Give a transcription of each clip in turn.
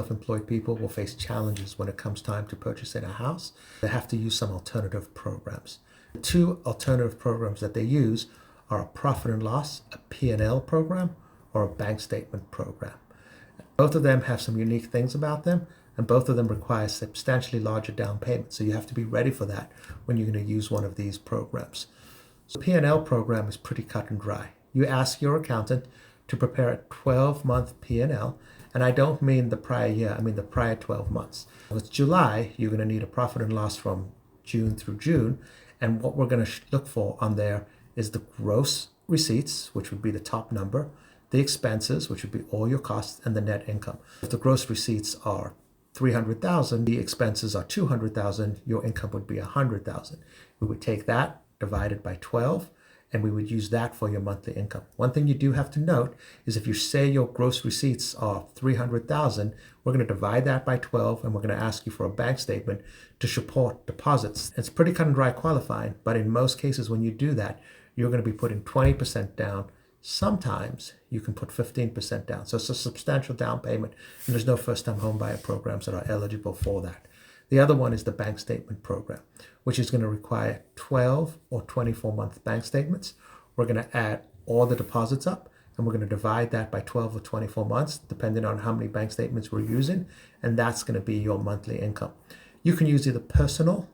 Self-employed people will face challenges when it comes time to purchasing a house. They have to use some alternative programs. The two alternative programs that they use are a profit and loss, a P&L program, or a bank statement program. Both of them have some unique things about them, and both of them require substantially larger down payments. So you have to be ready for that when you're going to use one of these programs. So the P&L program is pretty cut and dry. You ask your accountant to prepare a 12-month P&L, and I don't mean the prior year, I mean the prior 12 months. If it's July, you're going to need a profit and loss from June through June, and what we're going to look for on there is the gross receipts, which would be the top number, the expenses, which would be all your costs, and the net income. If the gross receipts are 300,000, the expenses are 200,000, your income would be 100,000. We would take that, divide it by 12, and we would use that for your monthly income. One thing you do have to note is if you say your gross receipts are 300,000, we're going to divide that by 12, and we're going to ask you for a bank statement to support deposits. It's pretty cut and dry qualifying, but in most cases when you do that, you're going to be putting 20% down. Sometimes you can put 15% down. So it's a substantial down payment, and there's no first-time home buyer programs that are eligible for that. The other one is the bank statement program, which is going to require 12 or 24-month bank statements. We're going to add all the deposits up, and we're going to divide that by 12 or 24 months, depending on how many bank statements we're using, and that's going to be your monthly income. You can use either personal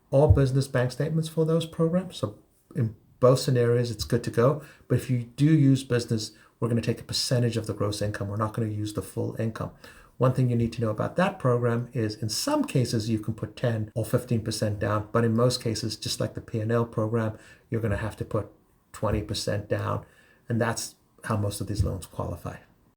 or business bank statements for those programs. So in both scenarios, it's good to go. But if you do use business, we're going to take a percentage of the gross income. We're not going to use the full income. One thing you need to know about that program is in some cases you can put 10 or 15% down, but in most cases, just like the P&L program, you're going to have to put 20% down, and that's how most of these loans qualify.